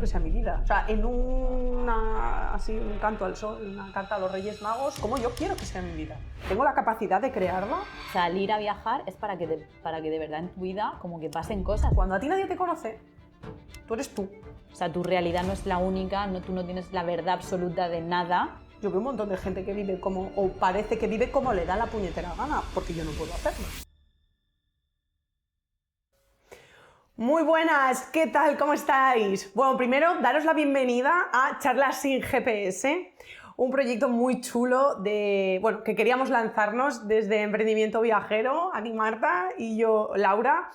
que sea mi vida. O sea, en así, un canto al sol, una carta a los Reyes Magos, ¿cómo yo quiero que sea mi vida? ¿Tengo la capacidad de crearla? Salir a viajar es para que de verdad en tu vida como que pasen cosas. Cuando a ti nadie te conoce, tú eres tú. O sea, tu realidad no es la única, tú no tienes la verdad absoluta de nada. Yo veo un montón de gente que vive como, o parece que vive como le da la puñetera gana, porque yo no puedo hacerlo. Muy buenas, ¿qué tal? ¿Cómo estáis? Bueno, primero, daros la bienvenida a Charlas sin GPS, un proyecto muy chulo que queríamos lanzarnos desde Emprendimiento Viajero, aquí Marta y yo, Laura.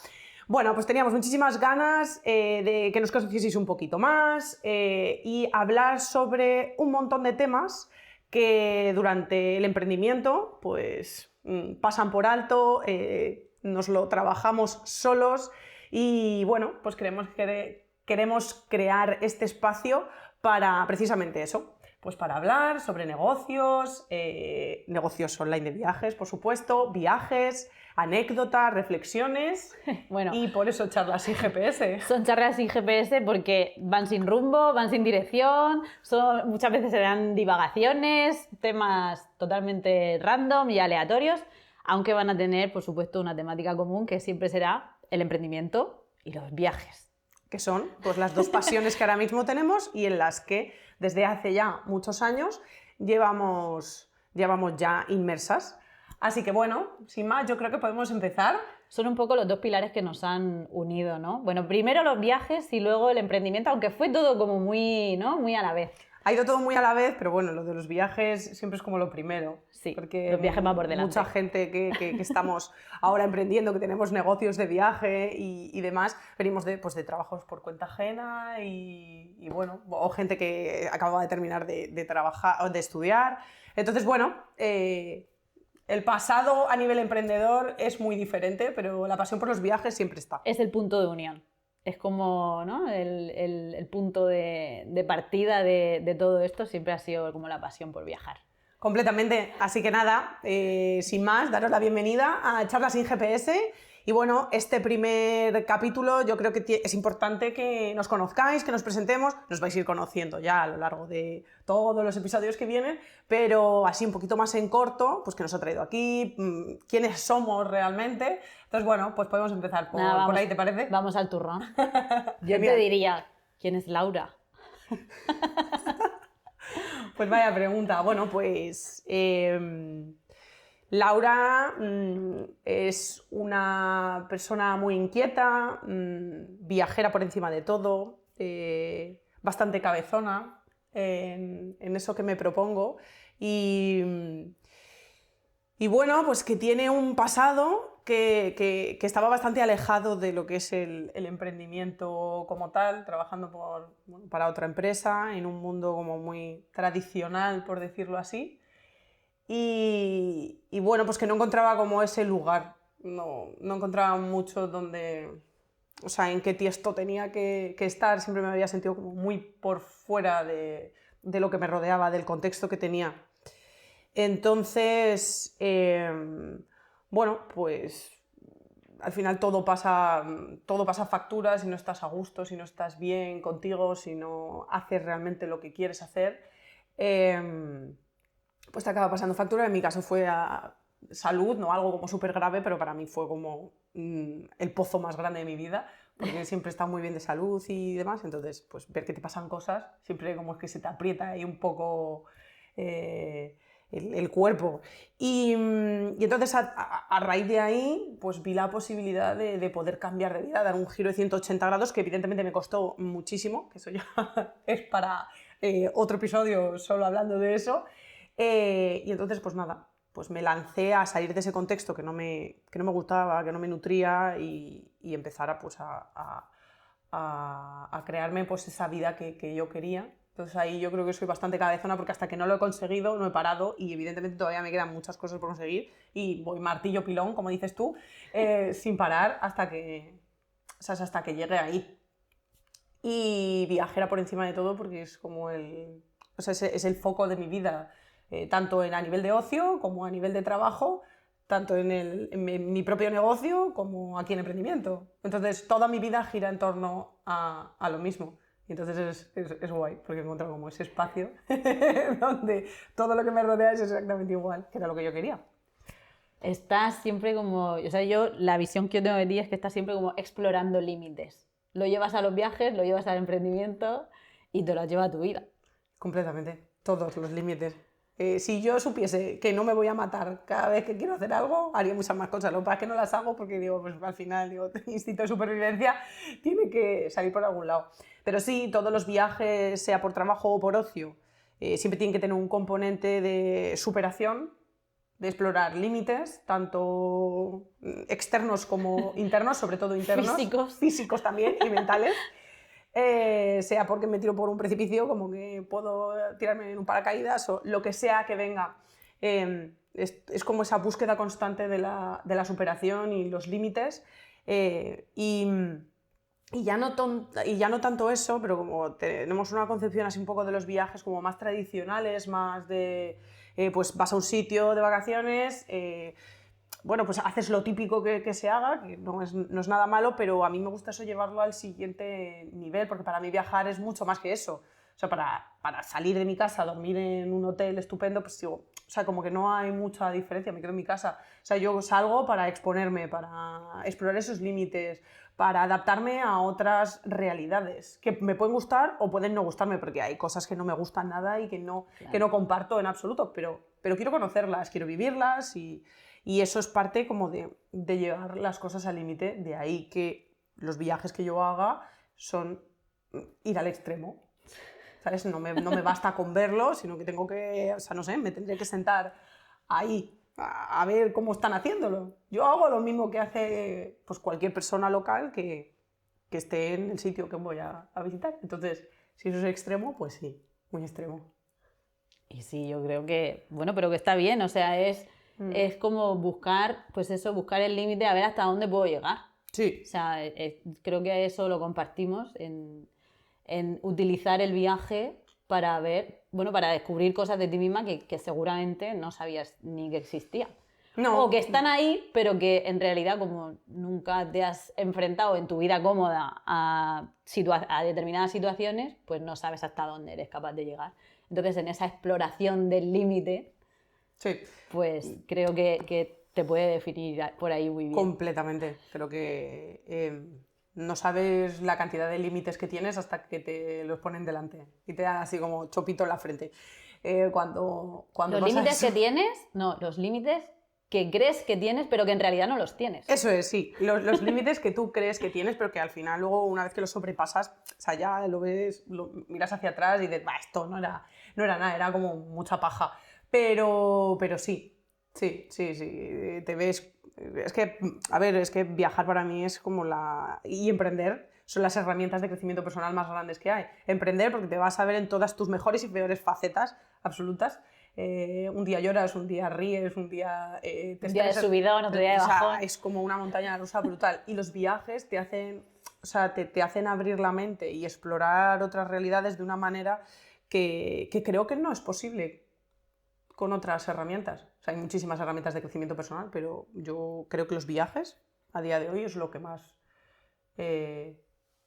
Bueno, pues teníamos muchísimas ganas de que nos conocieseis un poquito más y hablar sobre un montón de temas que durante el emprendimiento pues pasan por alto, nos lo trabajamos solos. Y bueno, pues queremos crear este espacio para precisamente eso, pues para hablar sobre negocios, negocios online de viajes, por supuesto, viajes, anécdotas, reflexiones. Bueno, y por eso charlas sin GPS. Son charlas sin GPS porque van sin rumbo, van sin dirección, muchas veces serán divagaciones, temas totalmente random y aleatorios, aunque van a tener, por supuesto, una temática común que siempre será el emprendimiento y los viajes. Que son pues, las dos pasiones que ahora mismo tenemos y en las que desde hace ya muchos años llevamos ya inmersas. Así que bueno, sin más, yo creo que podemos empezar. Son un poco los dos pilares que nos han unido, ¿no? Bueno, primero los viajes y luego el emprendimiento, aunque fue todo como muy, ¿no? Muy a la vez. Ha ido todo muy a la vez, pero bueno, lo de los viajes siempre es como lo primero. Sí, porque los viajes van por delante. Mucha gente que estamos ahora emprendiendo, que tenemos negocios de viaje y demás, venimos de trabajos por cuenta ajena y bueno, o gente que acababa de terminar de trabajar o de estudiar. Entonces, bueno, el pasado a nivel emprendedor es muy diferente, pero la pasión por los viajes siempre está. Es el punto de unión. Es como, ¿no? el punto de partida de todo esto siempre ha sido como la pasión por viajar. Completamente. Así que nada, sin más, daros la bienvenida a Charlas sin GPS. Y bueno, este primer capítulo yo creo que es importante que nos conozcáis, que nos presentemos. Nos vais a ir conociendo ya a lo largo de todos los episodios que vienen, pero así un poquito más en corto, pues que nos ha traído aquí, quiénes somos realmente. Entonces, bueno, pues podemos empezar por ahí, ¿te parece? Vamos al turrón. Yo te diría, ¿quién es Laura? Pues vaya pregunta. Bueno, pues Laura es una persona muy inquieta, viajera por encima de todo, bastante cabezona en eso que me propongo y bueno, pues que tiene un pasado que estaba bastante alejado de lo que es el emprendimiento como tal, trabajando para otra empresa en un mundo como muy tradicional, por decirlo así. Y bueno, pues que no encontraba como ese lugar, no encontraba mucho donde, o sea, en qué tiesto tenía que estar, siempre me había sentido como muy por fuera de lo que me rodeaba, del contexto que tenía. Entonces, bueno, pues al final todo pasa factura si no estás a gusto, si no estás bien contigo, si no haces realmente lo que quieres hacer. Pues te acaba pasando factura. En mi caso fue a salud, no algo como súper grave, pero para mí fue como el pozo más grande de mi vida, porque siempre he estado muy bien de salud y demás, entonces pues ver que te pasan cosas, siempre como es que se te aprieta ahí un poco el cuerpo. Y entonces a raíz de ahí pues vi la posibilidad de poder cambiar de vida, dar un giro de 180 grados, que evidentemente me costó muchísimo, que eso ya es para otro episodio solo hablando de eso. Y entonces, pues nada, pues me lancé a salir de ese contexto que no me gustaba, que no me nutría y empezar pues a crearme pues esa vida que yo quería. Entonces ahí yo creo que soy bastante cabezona porque hasta que no lo he conseguido no he parado y evidentemente todavía me quedan muchas cosas por conseguir y voy martillo pilón, como dices tú, sin parar hasta que llegue ahí. Y viajera por encima de todo porque es como es el foco de mi vida. Tanto a nivel de ocio como a nivel de trabajo, tanto en mi propio negocio como aquí en emprendimiento. Entonces, toda mi vida gira en torno a lo mismo. Y entonces es guay, porque he encontrado como ese espacio donde todo lo que me rodea es exactamente igual, que era lo que yo quería. Estás siempre como, o sea, yo la visión que yo tengo de ti es que estás siempre como explorando límites. Lo llevas a los viajes, lo llevas al emprendimiento y te lo llevas a tu vida. Completamente, todos los límites. Si yo supiese que no me voy a matar cada vez que quiero hacer algo, haría muchas más cosas. Lo que pasa es que no las hago porque digo, pues al final, digo, el instinto de supervivencia tiene que salir por algún lado. Pero sí, todos los viajes, sea por trabajo o por ocio, siempre tienen que tener un componente de superación, de explorar límites, tanto externos como internos, sobre todo internos, físicos también y mentales. Sea porque me tiro por un precipicio, como que puedo tirarme en un paracaídas o lo que sea que venga. Es como esa búsqueda constante de la superación y los límites. Y ya no tanto eso, pero como tenemos una concepción así un poco de los viajes como más tradicionales, más de pues vas a un sitio de vacaciones, bueno, pues haces lo típico que se haga, que no es nada malo, pero a mí me gusta eso llevarlo al siguiente nivel, porque para mí viajar es mucho más que eso. O sea, para salir de mi casa, dormir en un hotel estupendo, pues digo, o sea, como que no hay mucha diferencia, me quedo en mi casa. O sea, yo salgo para exponerme, para explorar esos límites, para adaptarme a otras realidades, que me pueden gustar o pueden no gustarme, porque hay cosas que no me gustan nada y que no comparto en absoluto, pero quiero conocerlas, quiero vivirlas y eso es parte como de llevar las cosas al límite, de ahí que los viajes que yo haga son ir al extremo, ¿sabes? No me basta con verlo, sino que tengo que, o sea, no sé, me tendré que sentar ahí a ver cómo están haciéndolo. Yo hago lo mismo que hace pues, cualquier persona local que esté en el sitio que voy a visitar. Entonces, si eso es extremo, pues sí, muy extremo. Y sí, yo creo que, bueno, pero que está bien, o sea, es como buscar, pues eso, buscar el límite, a ver hasta dónde puedo llegar. Sí. O sea, creo que eso lo compartimos en utilizar el viaje para ver, bueno, para descubrir cosas de ti misma que seguramente no sabías ni que existían. No. O que están ahí, pero que en realidad como nunca te has enfrentado en tu vida cómoda a determinadas situaciones, pues no sabes hasta dónde eres capaz de llegar. Entonces, en esa exploración del límite, sí, pues creo que te puede definir por ahí muy bien. Completamente. Creo que no sabes la cantidad de límites que tienes hasta que te los ponen delante y te dan así como chopito en la frente. Cuando los límites que tienes, no, los límites que crees que tienes, pero que en realidad no los tienes. Eso es, sí. Los límites que tú crees que tienes, pero que al final luego, una vez que los sobrepasas, o sea, ya lo ves, lo miras hacia atrás y dices, esto no era nada, era como mucha paja. Pero sí, te ves... Es que, a ver, es que viajar para mí es como y emprender son las herramientas de crecimiento personal más grandes que hay. Emprender porque te vas a ver en todas tus mejores y peores facetas absolutas. Un día lloras, un día ríes, un día te un día de subidón, otro día de bajón. O sea, es como una montaña rusa brutal. Y los viajes te hacen, o sea, te hacen abrir la mente y explorar otras realidades de una manera que creo que no es posible con otras herramientas. O sea, hay muchísimas herramientas de crecimiento personal, pero yo creo que los viajes a día de hoy es lo que más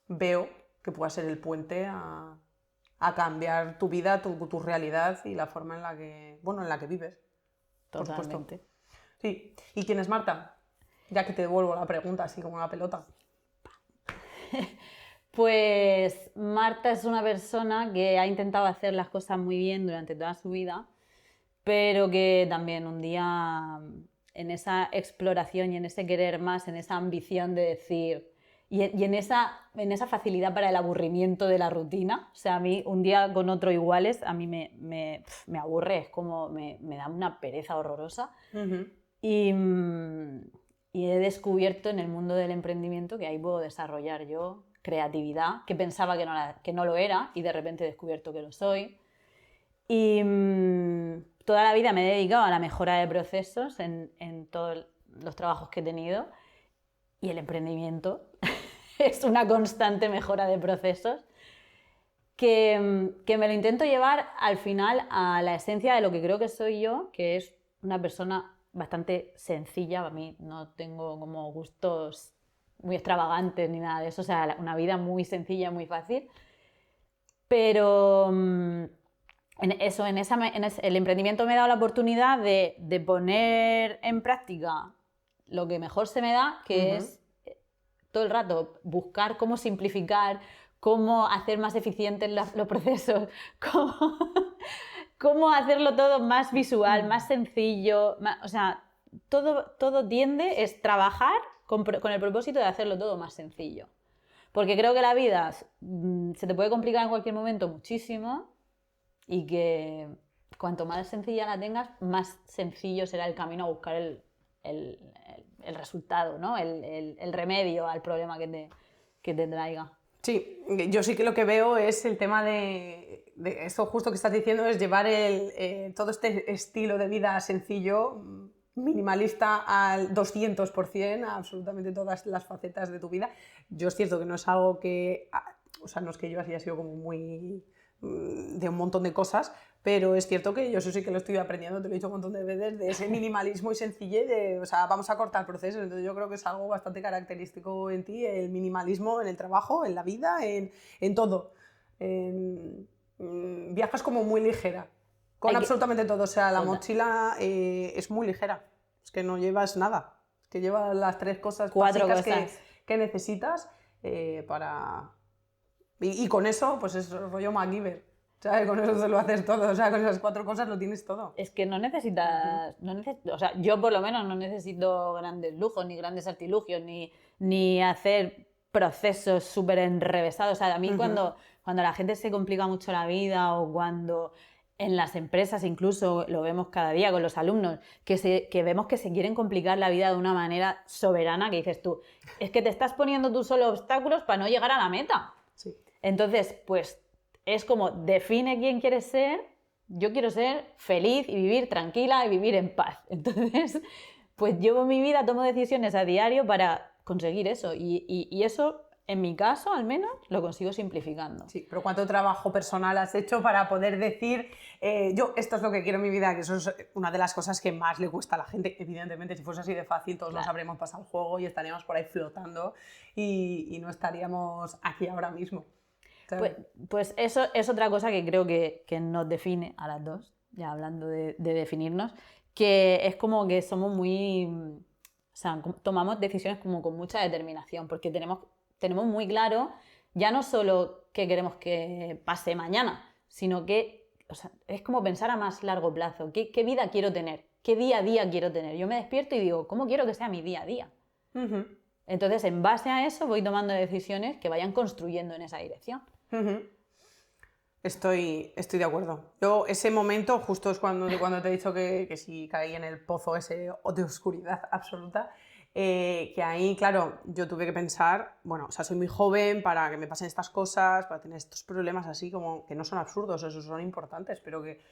veo que pueda ser el puente a cambiar tu vida, tu realidad y la forma en la que vives. Totalmente. Sí. ¿Y quién es Marta? Ya que te devuelvo la pregunta así como una pelota. Pues Marta es una persona que ha intentado hacer las cosas muy bien durante toda su vida, pero que también un día en esa exploración y en ese querer más, en esa ambición de decir... Y en esa facilidad para el aburrimiento de la rutina. O sea, a mí un día con otro iguales, a mí me aburre, es como me da una pereza horrorosa. Uh-huh. Y he descubierto en el mundo del emprendimiento que ahí puedo desarrollar yo creatividad, que pensaba que no lo era y de repente he descubierto que lo soy. Y toda la vida me he dedicado a la mejora de procesos en todos los trabajos que he tenido. Y el emprendimiento es una constante mejora de procesos que me lo intento llevar al final a la esencia de lo que creo que soy yo, que es una persona bastante sencilla. A mí no tengo como gustos muy extravagantes ni nada de eso, o sea, una vida muy sencilla, muy fácil, Pero el emprendimiento me ha dado la oportunidad de poner en práctica lo que mejor se me da, que es todo el rato buscar cómo simplificar, cómo hacer más eficientes los procesos, cómo hacerlo todo más visual, más sencillo. O sea, todo tiende es trabajar con el propósito de hacerlo todo más sencillo. Porque creo que la vida se te puede complicar en cualquier momento muchísimo y que cuanto más sencilla la tengas, más sencillo será el camino a buscar el resultado, ¿no? El remedio al problema que te traiga. Sí, yo sí que lo que veo es el tema de esto justo que estás diciendo, es llevar todo este estilo de vida sencillo, minimalista al 200%, a absolutamente todas las facetas de tu vida. Yo es cierto que no es algo que, o sea, no es que yo haya sido como muy de un montón de cosas, pero es cierto que yo eso sí que lo estoy aprendiendo, te lo he dicho un montón de veces, de ese minimalismo y sencillez, o sea, vamos a cortar procesos, entonces yo creo que es algo bastante característico en ti, el minimalismo en el trabajo, en la vida, en todo. Viajas como muy ligera, con absolutamente todo, o sea, la mochila es muy ligera, es que no llevas nada, es que llevas las 3 cosas básicas que necesitas para... Y con eso, pues es rollo MacGyver, ¿sabes? Con eso te lo haces todo, o sea, con esas 4 cosas lo tienes todo. Es que no necesitas, o sea, yo por lo menos no necesito grandes lujos, ni grandes artilugios, ni hacer procesos súper enrevesados. O sea, a mí cuando la gente se complica mucho la vida o cuando en las empresas incluso lo vemos cada día con los alumnos, que vemos que se quieren complicar la vida de una manera soberana, que dices tú, es que te estás poniendo tú solo obstáculos para no llegar a la meta. Sí. Entonces, pues es como define quién quieres ser. Yo quiero ser feliz y vivir tranquila y vivir en paz. Entonces, pues llevo mi vida, tomo decisiones a diario para conseguir eso. Y eso, en mi caso, al menos, lo consigo simplificando. Sí, pero ¿cuánto trabajo personal has hecho para poder decir, yo esto es lo que quiero en mi vida? Que eso es una de las cosas que más le cuesta a la gente. Evidentemente, si fuese así de fácil, todos nos habríamos pasado el juego y estaríamos por ahí flotando y no estaríamos aquí ahora mismo. Pues eso es otra cosa que creo que nos define a las dos, ya hablando de definirnos, que es como que somos muy... O sea, tomamos decisiones como con mucha determinación, porque tenemos muy claro ya no solo qué queremos que pase mañana, sino que, o sea, es como pensar a más largo plazo, qué vida quiero tener, qué día a día quiero tener. Yo me despierto y digo, ¿cómo quiero que sea mi día a día? Entonces, en base a eso, voy tomando decisiones que vayan construyendo en esa dirección. Estoy de acuerdo. Yo ese momento justo es cuando te he dicho que sí caí en el pozo ese de oscuridad absoluta, que ahí, claro, yo tuve que pensar, bueno, o sea, soy muy joven para que me pasen estas cosas, para tener estos problemas así como que no son absurdos, esos son importantes, pero que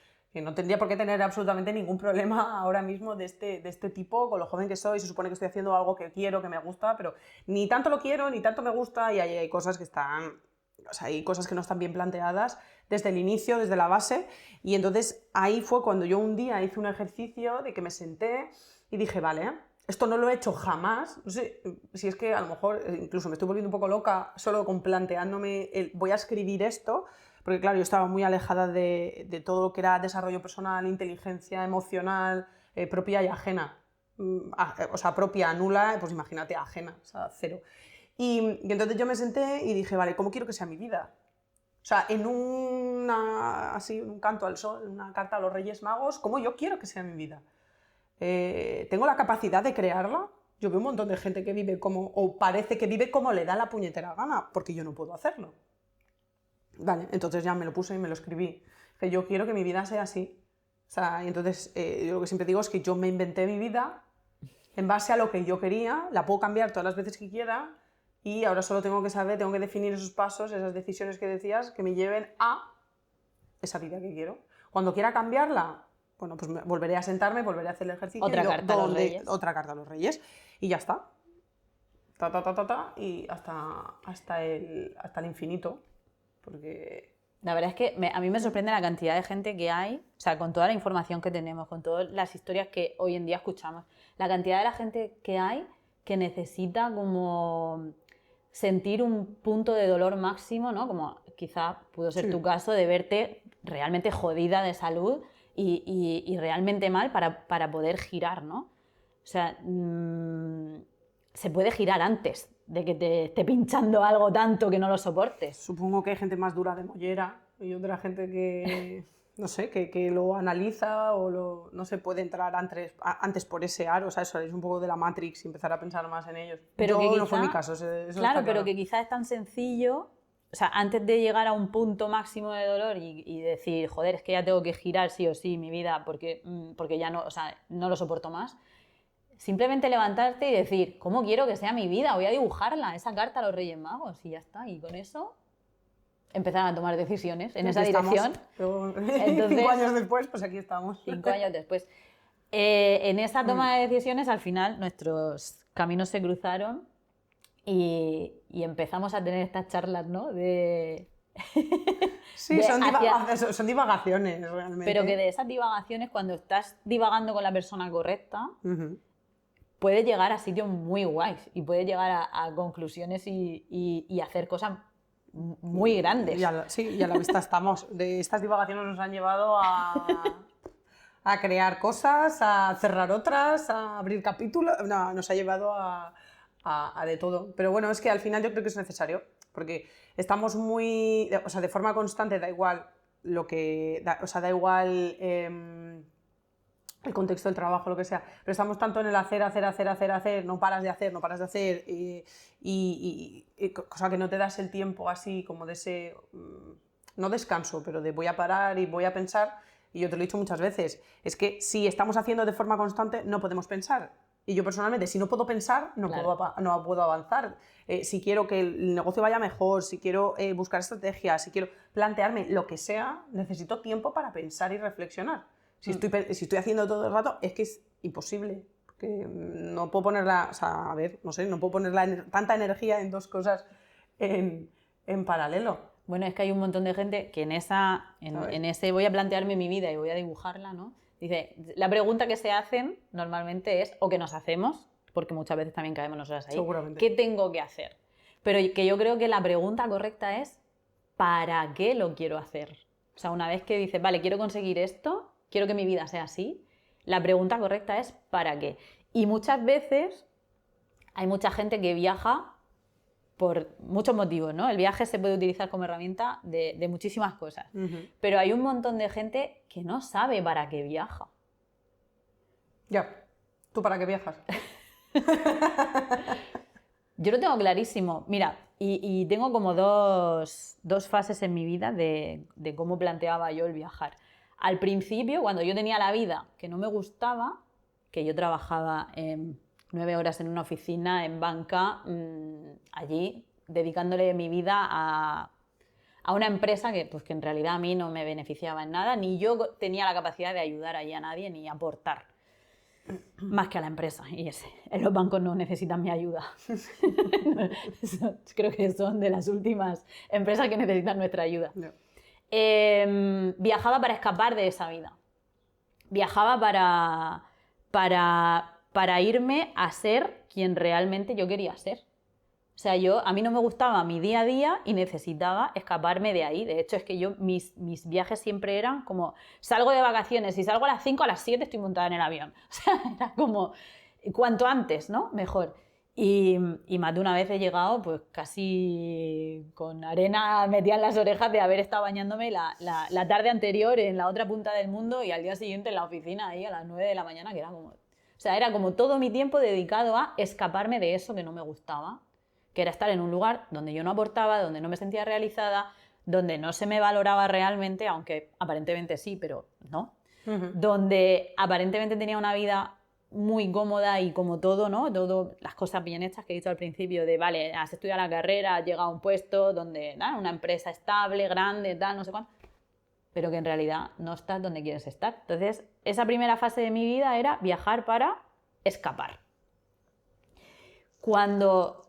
no tendría por qué tener absolutamente ningún problema ahora mismo de este tipo, con lo joven que soy. Se supone que estoy haciendo algo que quiero, que me gusta, pero ni tanto lo quiero, ni tanto me gusta, y hay cosas que están... O sea, hay cosas que no están bien planteadas desde el inicio, desde la base, y entonces ahí fue cuando yo un día hice un ejercicio de que me senté y dije, vale, esto no lo he hecho jamás, no sé si es que a lo mejor incluso me estoy volviendo un poco loca solo con planteándome voy a escribir esto, porque claro, yo estaba muy alejada de todo lo que era desarrollo personal, inteligencia emocional, propia y ajena, o sea, propia, nula, pues imagínate, ajena, o sea, cero. Y entonces yo me senté y dije, vale, ¿cómo quiero que sea mi vida? O sea, en un canto al sol, en una carta a los Reyes Magos, ¿cómo yo quiero que sea mi vida? ¿Tengo la capacidad de crearla? Yo veo un montón de gente que vive como, o parece que vive como le da la puñetera gana, porque yo no puedo hacerlo. Vale, entonces ya me lo puse y me lo escribí. Que yo quiero que mi vida sea así. O sea, y entonces yo lo que siempre digo es que yo me inventé mi vida en base a lo que yo quería, la puedo cambiar todas las veces que quiera, y ahora solo tengo que saber, tengo que definir esos pasos, esas decisiones que decías, que me lleven a esa vida que quiero. Cuando quiera cambiarla, bueno, pues volveré a sentarme, volveré a hacer el ejercicio. Otra carta a los Reyes. Otra carta a los Reyes. Y ya está. Y hasta el infinito. Porque... La verdad es que a mí me sorprende la cantidad de gente que hay, o sea, con toda la información que tenemos, con todas las historias que hoy en día escuchamos, la cantidad de la gente que hay que necesita como sentir un punto de dolor máximo, ¿no? Como quizá pudo ser Sí. tu caso, de verte realmente jodida de salud y realmente mal para poder girar, ¿no? O sea, se puede girar antes de que te esté pinchando algo tanto que no lo soportes. Supongo que hay gente más dura de mollera y otra gente que, no sé, que lo analiza o no se puede entrar antes por ese aro, o sea, eso es un poco de la Matrix y empezar a pensar más en ellos. Pero Yo que no fue quizá- mi caso, eso Claro, está pero que quizás es tan sencillo, o sea, antes de llegar a un punto máximo de dolor y decir, joder, es que ya tengo que girar sí o sí mi vida porque ya no, o sea, no lo soporto más, simplemente levantarte y decir, ¿cómo quiero que sea mi vida? Voy a dibujarla, esa carta a los Reyes Magos y ya está. Y con eso empezaron a tomar decisiones en esa Aquí estamos. dirección. Luego, Entonces, 5 años después, pues aquí estamos. 5 años después. En esa toma de decisiones, al final, nuestros caminos se cruzaron y empezamos a tener estas charlas, ¿no? Sí, son hacia- son divagaciones realmente. Pero que de esas divagaciones, cuando estás divagando con la persona correcta, Ujú. puedes llegar a sitios muy guays y puedes llegar a conclusiones y hacer cosas muy grandes. Sí, y a la vista estamos. De estas divagaciones nos han llevado a crear cosas, a cerrar otras, a abrir capítulos. No, nos ha llevado a de todo. Pero bueno, es que al final yo creo que es necesario, porque estamos muy. O sea, de forma constante, da igual lo que. O sea, da igual. El contexto del trabajo, lo que sea, pero estamos tanto en el hacer, no paras de hacer, cosa que no te das el tiempo así como de ese, no descanso, pero de voy a parar y voy a pensar, y yo te lo he dicho muchas veces, es que si estamos haciendo de forma constante no podemos pensar, y yo personalmente si no puedo pensar no, Claro. no puedo avanzar, si quiero que el negocio vaya mejor, si quiero buscar estrategias, si quiero plantearme lo que sea, necesito tiempo para pensar y reflexionar. Si estoy haciendo todo el rato, es que es imposible. Porque no puedo ponerla, o sea, a ver, no sé, no puedo poner tanta energía en dos cosas en paralelo. Bueno, es que hay un montón de gente que en ese voy a plantearme mi vida y voy a dibujarla, ¿no? Dice, la pregunta que se hacen normalmente es, o que nos hacemos, porque muchas veces también caemos nosotras ahí, Seguramente. ¿qué tengo que hacer? Pero que yo creo que la pregunta correcta es, ¿para qué lo quiero hacer? O sea, una vez que dices, vale, quiero conseguir esto, quiero que mi vida sea así, la pregunta correcta es ¿para qué? Y muchas veces hay mucha gente que viaja por muchos motivos, ¿no? El viaje se puede utilizar como herramienta de muchísimas cosas, pero hay un montón de gente que no sabe para qué viaja. Ya, ¿tú para qué viajas? Yo lo tengo clarísimo. Mira, y tengo como dos fases en mi vida de cómo planteaba yo el viajar. Al principio, cuando yo tenía la vida que no me gustaba, que yo trabajaba 9 horas en una oficina, en banca, allí, dedicándole mi vida a una empresa que en realidad a mí no me beneficiaba en nada, ni yo tenía la capacidad de ayudar allí a nadie, ni aportar. Más que a la empresa, y en los bancos no necesitan mi ayuda. Creo que son de las últimas empresas que necesitan nuestra ayuda. No. Viajaba para escapar de esa vida. Viajaba para irme a ser quien realmente yo quería ser. O sea, a mí no me gustaba mi día a día y necesitaba escaparme de ahí. De hecho, es que mis viajes siempre eran como, salgo de vacaciones y salgo a las 5, a las 7 estoy montada en el avión. O sea, era como, cuanto antes, ¿no? Mejor. Y más de una vez he llegado pues casi con arena metida en las orejas de haber estado bañándome la tarde anterior en la otra punta del mundo y al día siguiente en la oficina ahí a las 9 de la mañana, que era como... O sea, era como todo mi tiempo dedicado a escaparme de eso que no me gustaba, que era estar en un lugar donde yo no aportaba, donde no me sentía realizada, donde no se me valoraba realmente, aunque aparentemente sí, pero no. Donde aparentemente tenía una vida muy cómoda y como todo, ¿no? Todo, las cosas bien hechas que he dicho al principio, de vale, has estudiado la carrera, has llegado a un puesto donde, ¿no? Una empresa estable, grande, tal, no sé cuánto, pero que en realidad no estás donde quieres estar. Entonces, esa primera fase de mi vida era viajar para escapar. Cuando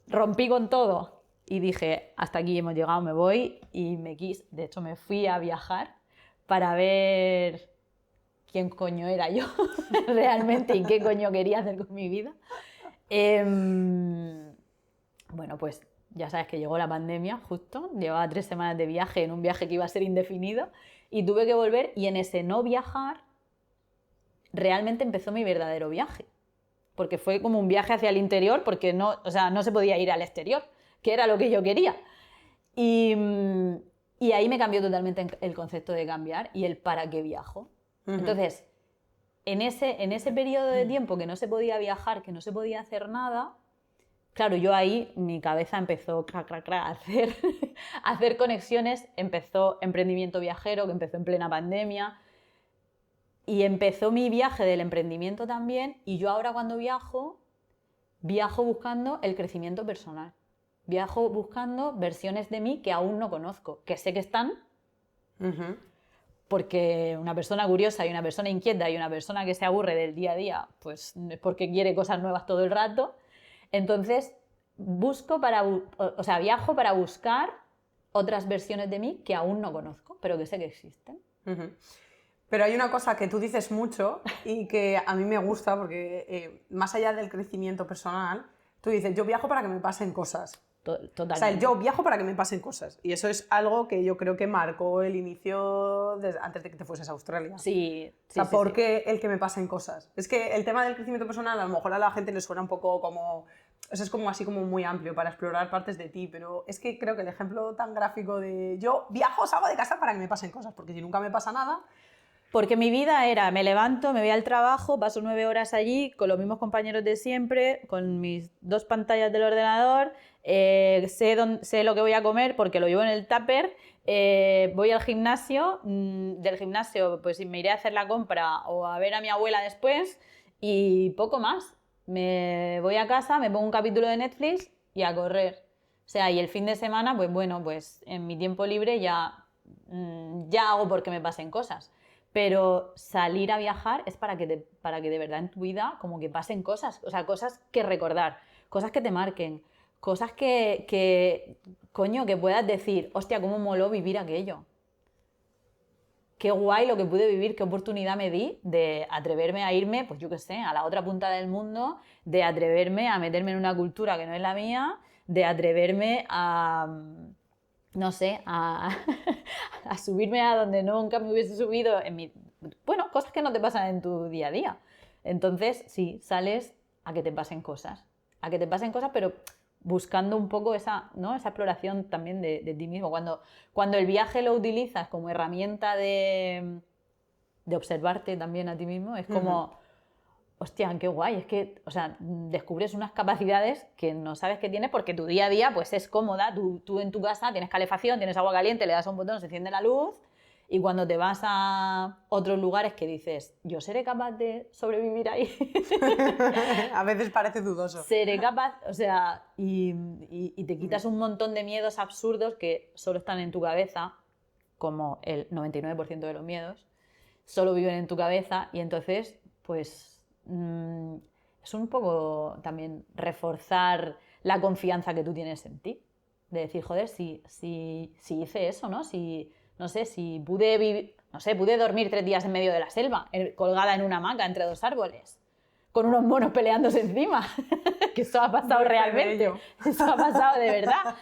rompí con todo y dije, hasta aquí hemos llegado, me voy, y de hecho me fui a viajar para ver quién coño era yo realmente y qué coño quería hacer con mi vida. Bueno, pues ya sabes que llegó la pandemia justo, llevaba 3 semanas de viaje, en un viaje que iba a ser indefinido, y tuve que volver, y en ese no viajar realmente empezó mi verdadero viaje, porque fue como un viaje hacia el interior, porque no, o sea, no se podía ir al exterior, que era lo que yo quería. Y ahí me cambió totalmente el concepto de cambiar y el para qué viajo. Entonces, en ese periodo de tiempo que no se podía viajar, que no se podía hacer nada, claro, yo ahí, mi cabeza empezó a hacer conexiones, empezó emprendimiento viajero, que empezó en plena pandemia, y empezó mi viaje del emprendimiento también, y yo ahora cuando viajo buscando el crecimiento personal. Viajo buscando versiones de mí que aún no conozco, que sé que están, porque una persona curiosa y una persona inquieta y una persona que se aburre del día a día, pues es porque quiere cosas nuevas todo el rato. Entonces, viajo para buscar otras versiones de mí que aún no conozco, pero que sé que existen. Pero hay una cosa que tú dices mucho y que a mí me gusta porque más allá del crecimiento personal, tú dices, yo viajo para que me pasen cosas. Totalmente. O sea, yo viajo para que me pasen cosas. Y eso es algo que yo creo que marcó el inicio antes de que te fueses a Australia. Sí. O sea, ¿por qué el que me pasen cosas? Es que el tema del crecimiento personal a lo mejor a la gente le suena un poco como... Eso es como así como muy amplio para explorar partes de ti, pero es que creo que el ejemplo tan gráfico de yo viajo, salgo de casa para que me pasen cosas, porque si nunca me pasa nada... Porque mi vida era, me levanto, me voy al trabajo, paso 9 horas allí con los mismos compañeros de siempre, con mis 2 pantallas del ordenador, sé lo que voy a comer porque lo llevo en el tupper, voy al gimnasio, del gimnasio pues me iré a hacer la compra o a ver a mi abuela después y poco más. Me voy a casa, me pongo un capítulo de Netflix y a correr. O sea, y el fin de semana, pues bueno, pues en mi tiempo libre ya hago porque me pasen cosas. Pero salir a viajar es para que de verdad en tu vida como que pasen cosas, o sea, cosas que recordar, cosas que te marquen, cosas que puedas decir, hostia, cómo moló vivir aquello. Qué guay lo que pude vivir, qué oportunidad me di de atreverme a irme, pues yo qué sé, a la otra punta del mundo, de atreverme a meterme en una cultura que no es la mía, de atreverme a... no sé, a subirme a donde nunca me hubiese subido bueno, cosas que no te pasan en tu día a día. Entonces, sí, sales a que te pasen cosas. A que te pasen cosas, pero buscando un poco esa exploración también de ti mismo. Cuando el viaje lo utilizas como herramienta de observarte también a ti mismo, es como... Hostia, qué guay, es que, o sea, descubres unas capacidades que no sabes que tienes porque tu día a día pues es cómoda, tú en tu casa tienes calefacción, tienes agua caliente, le das a un botón, se enciende la luz y cuando te vas a otros lugares que dices, ¿yo seré capaz de sobrevivir ahí? A veces parece dudoso. Seré capaz, o sea, y te quitas un montón de miedos absurdos que solo están en tu cabeza, como el 99% de los miedos, solo viven en tu cabeza y entonces, pues... es un poco también reforzar la confianza que tú tienes en ti. De decir, joder, si hice eso, ¿no? No sé, si pude dormir 3 días en medio de la selva, colgada en una hamaca entre 2 árboles, con unos monos peleándose encima. Que eso ha pasado realmente. Eso ha pasado de verdad.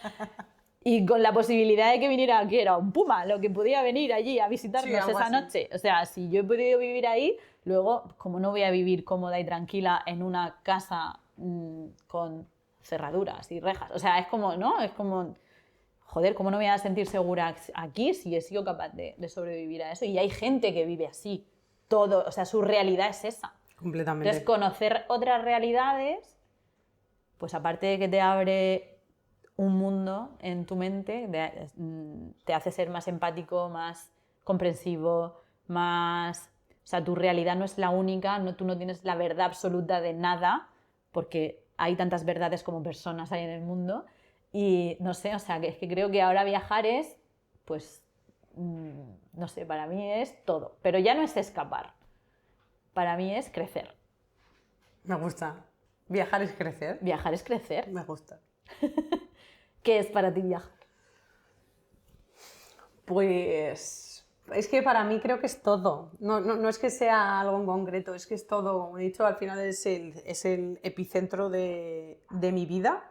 Y con la posibilidad de que viniera, que era un puma, lo que podía venir allí a visitarnos esa noche. O sea, si yo he podido vivir ahí, luego, como no voy a vivir cómoda y tranquila en una casa con cerraduras y rejas. O sea, es como, ¿no? Es como, joder, ¿cómo no me voy a sentir segura aquí si he sido capaz de sobrevivir a eso? Y hay gente que vive así. Todo, o sea, su realidad es esa. Completamente. Entonces, conocer otras realidades, pues aparte de que te abre un mundo en tu mente, te hace ser más empático, más comprensivo, más... O sea, tu realidad no es la única, tú no tienes la verdad absoluta de nada, porque hay tantas verdades como personas hay en el mundo. Y no sé, o sea, que es que creo que ahora viajar es, pues, no sé, para mí es todo. Pero ya no es escapar, para mí es crecer. Me gusta. ¿Viajar es crecer? Viajar es crecer. Me gusta. ¿Qué es para ti viajar? Pues es que para mí creo que es todo. No es que sea algo en concreto, es que es todo. Como he dicho, al final es el epicentro de mi vida.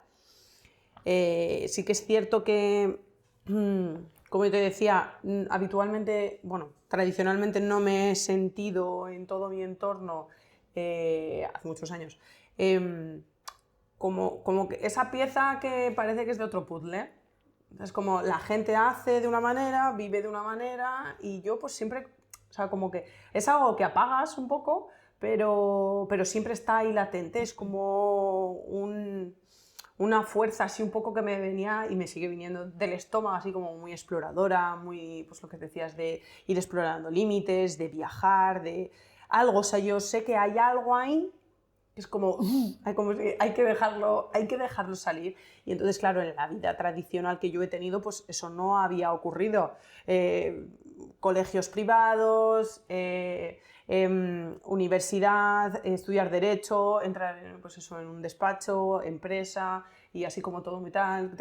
Sí que es cierto que, como yo te decía, habitualmente, bueno, tradicionalmente no me he sentido en todo mi entorno, hace muchos años, como que esa pieza que parece que es de otro puzzle. Es como la gente hace de una manera, vive de una manera y yo pues siempre, o sea, como que es algo que apagas un poco, pero siempre está ahí latente, es como una fuerza así un poco que me venía y me sigue viniendo del estómago, así como muy exploradora, muy, pues lo que decías de ir explorando límites, de viajar, de algo, o sea, yo sé que hay algo ahí. Es como, hay que dejarlo salir. Y entonces, claro, en la vida tradicional que yo he tenido, pues eso no había ocurrido. Colegios privados, universidad, estudiar derecho, entrar en, pues eso, en un despacho, empresa y así como todo y tal.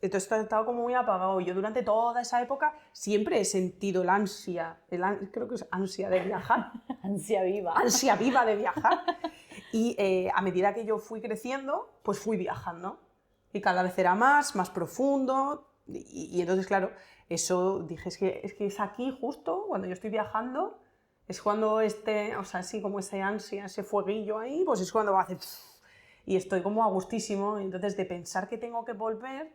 Entonces estaba como muy apagado. Yo durante toda esa época siempre he sentido el ansia, creo que es ansia de viajar. Ansia viva. Ansia viva de viajar. Y a medida que yo fui creciendo, pues fui viajando. Y cada vez era más profundo. Y entonces, claro, eso dije, es que es aquí justo, cuando yo estoy viajando, es cuando o sea, así como esa ansia, ese fueguillo ahí, pues es cuando va a hacer... Y estoy como a gustísimo. Entonces, de pensar que tengo que volver,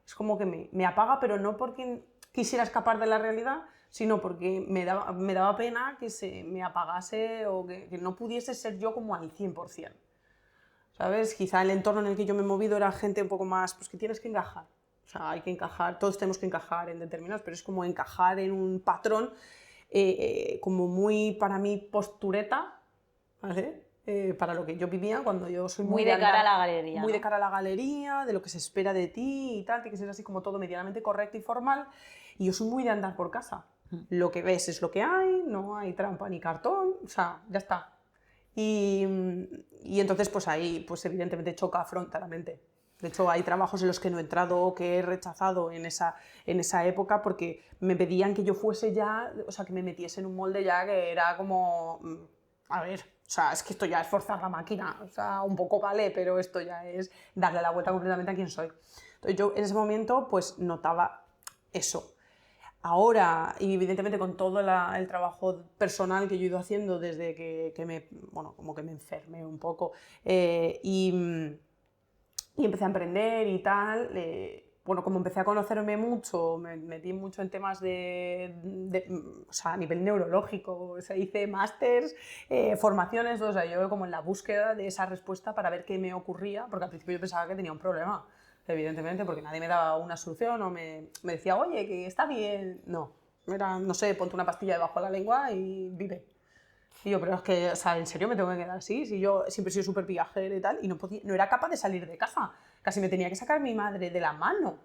es como que me apaga, pero no porque quisiera escapar de la realidad, sino porque me daba pena que se me apagase o que no pudiese ser yo como al 100%. ¿Sabes? Quizá el entorno en el que yo me he movido era gente un poco más, pues que tienes que encajar. O sea, hay que encajar, todos tenemos que encajar en determinados, pero es como encajar en un patrón como muy, para mí, postureta, ¿vale? Para lo que yo vivía cuando yo soy muy de cara a la galería. Muy ¿no? de cara a la galería, de lo que se espera de ti y tal, tiene que ser así como todo medianamente correcto y formal. Y yo soy muy de andar por casa. Lo que ves es lo que hay, no hay trampa ni cartón, o sea, ya está. Y entonces, pues ahí, pues evidentemente choca frontalmente. De hecho, hay trabajos en los que no he entrado o que he rechazado en esa época porque me pedían que yo fuese ya, o sea, que me metiese en un molde ya que era como, a ver, o sea, es que esto ya es forzar la máquina, o sea, un poco vale, pero esto ya es darle la vuelta completamente a quién soy. Entonces yo en ese momento pues notaba eso. Ahora, y evidentemente con todo el trabajo personal que yo he ido haciendo desde bueno, como que me enfermé un poco y empecé a emprender y tal, bueno, como empecé a conocerme mucho, me metí mucho en temas o sea, a nivel neurológico, o sea, hice másters, formaciones, o sea, yo como en la búsqueda de esa respuesta para ver qué me ocurría, porque al principio yo pensaba que tenía un problema, evidentemente, porque nadie me daba una solución o me decía, oye, que está bien. No, era, no sé, ponte una pastilla debajo de la lengua y vive. Y yo, pero es que, o sea, ¿en serio me tengo que quedar así? Si yo siempre he sido súper viajera y tal, y no era capaz de salir de casa. Casi me tenía que sacar mi madre de la mano.